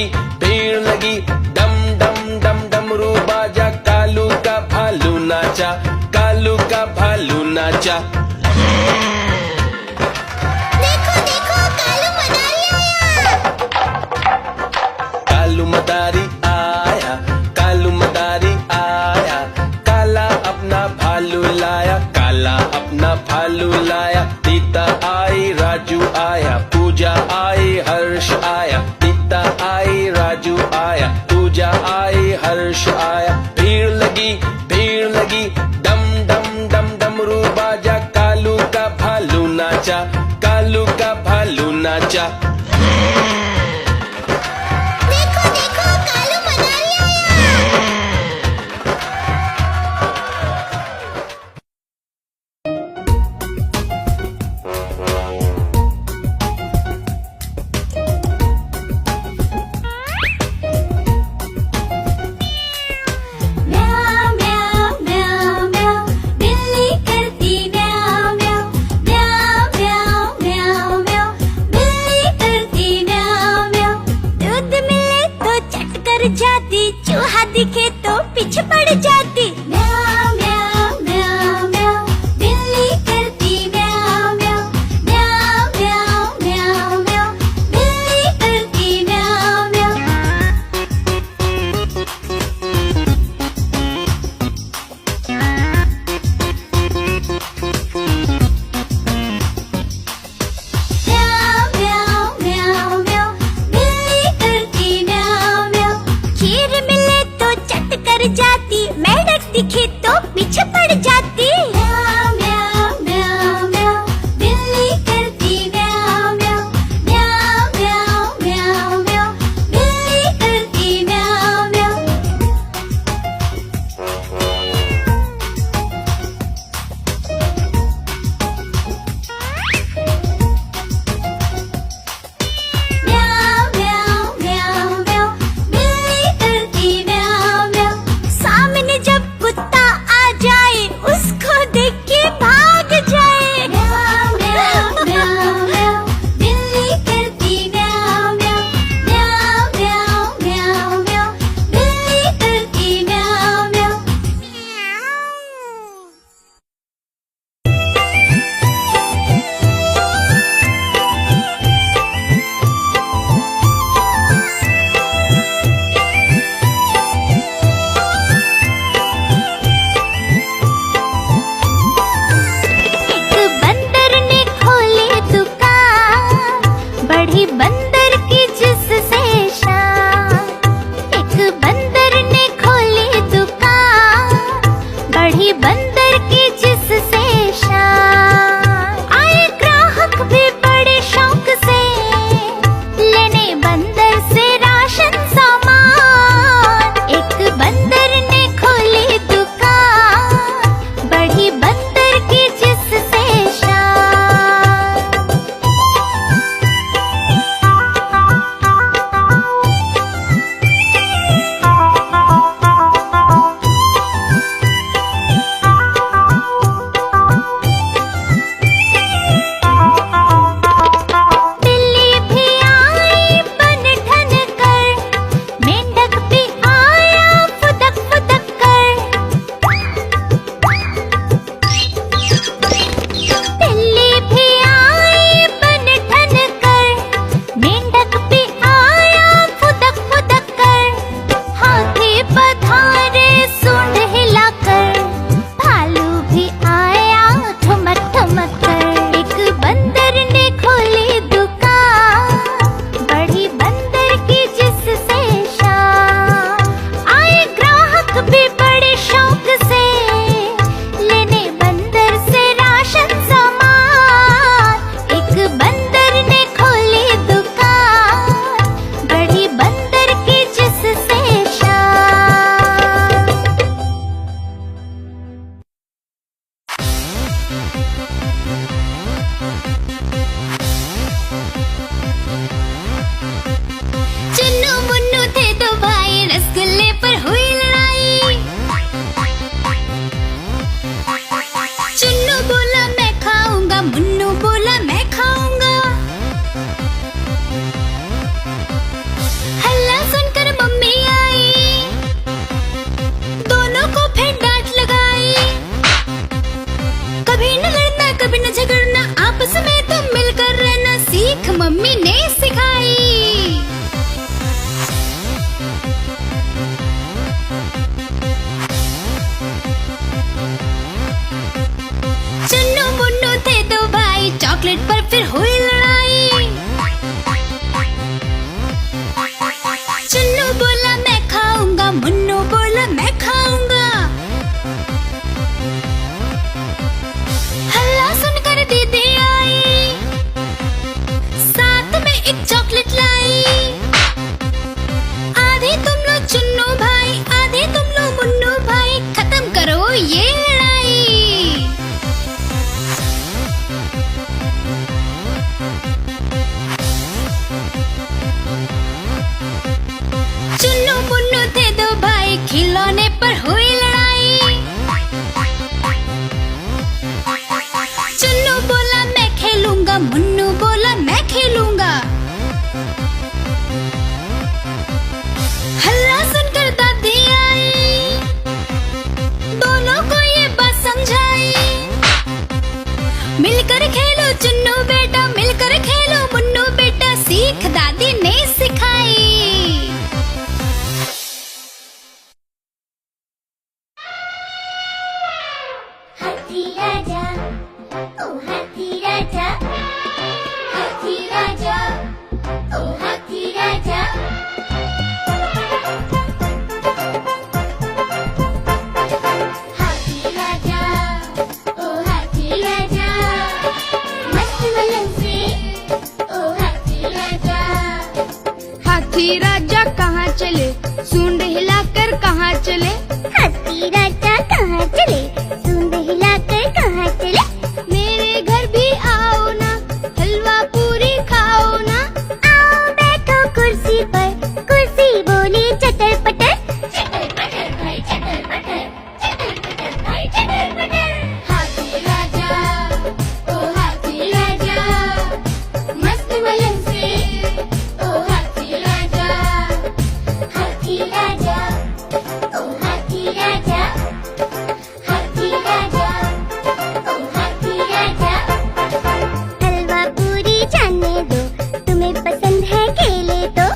लगी, भीड़ लगी, डम डम डम डमरू बाजा, कालू का भालू नाचा, कालू का भालू नाचा। देखो देखो कालू मदारी आया। कालू मदारी आया, कालू मदारी आया, काला अपना भालू लाया, काला अपना भालू लाया। सीता आई, राजू आया, पूजा आई, हर्ष आया, सीता आई, राजू आया, पूजा आई, हर्ष आया। भीड़ लगी, डम डम डम डमरू बाजा, कालू का भालू नाचा, कालू का भालू नाचा। देखो देखो कालू मदारी आया। म्याऊ म्याऊ म्याऊ म्याऊ, बिल्ली करती म्याऊ म्याऊ, म्याऊ म्याऊ म्याऊ म्याऊ, बिल्ली करती म्याऊ म्याऊ। दूध मिले तो चट कर जाती, चूहा दिखे तो पीछे पड़ जाती। म्याऊ म्याऊ म्याऊ म्याऊ, बिल्ली करती म्याऊ म्याऊ, म्याऊ म्याऊ म्याऊ म्याऊ, बिल्ली करती म्याऊ म्याऊ। म्याऊ म्याऊ म्याऊ म्याऊ, बिल्ली करती म्याऊ म्याऊ। खीर मिले तो चट कर जाती, मैं खिलौने पर हुई लड़ाई। चुन्नू बोला मैं खेलूंगा, मुन्नू बोला मैं खेलूंगा। हल्ला सुनकर दादी आई, दोनों को ये बात समझाई। मिलकर खेलो चुन्नू बेटा, मिलकर खेलो मुन्नू बेटा, सीख दादी ने सिखाई। हाथी राजा, ओ हाथी राजा, हाथी राजा, ओ हाथी राजा। हाथी राजा, ओ हाथी राजा, मस्त मलंग से, ओ हाथी राजा। हाथी राजा कहाँ चले, सूंड हिलाकर कहाँ चले। हाथी राजा कहाँ चले, सूंड हिलाकर कहाँ चले। मेरे घर भी आओ ना, हलवा पूरी खाओ ना। आओ बैठो कुर्सी पर, कुर्सी बोली चटर पटर, चटर पटर भाई चटर पटर, चटर पटर भाई चटर पटर। हाथी राजा, ओ हाथी राजा, मस्त मलंग से, ओ हाथी राजा। हाथी राजा, ओ हाथी राजा, हाथी राजा, ओ हाथी राजा। हलवा पूरी जाने दो, तुम्हें पसंद है केले तो।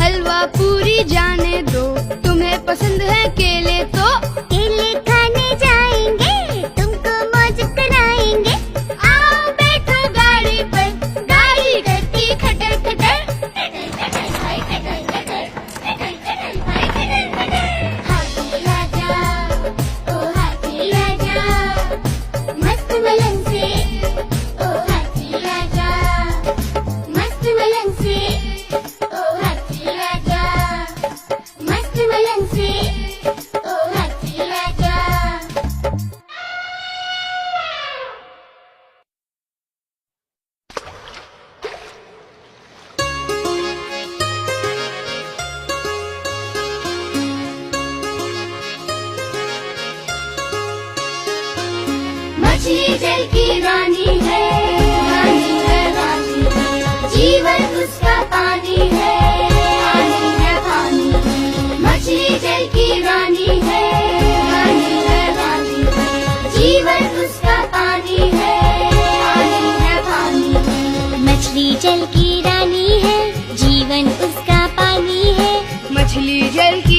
हलवा पूरी जाने दो, तुम्हें पसंद है केले तो। केले खाने जाएंगे, तुमको मौज कराएंगे। आओ बैठो गाड़ी पर, गाड़ी करती खटर खटर, खटर खटर भाई खटर खटर, खटर खटर भाई खटर खटर। हाथी राजा, ओ हाथी राजा, मस्त मलंग से, ओ हाथी राजा, मस्त मलंग से, ओ हाथी राजा, मस्त मलंग से, ओ हाथी राजा। मछली जल की रानी है, रानी है रानी है, जीवन उसका पानी है, पानी है पानी। मछली जल की रानी है, रानी है रानी है, जीवन उसका पानी है, पानी है पानी। मछली जल की रानी है, जीवन उसका पानी है। मछली जल की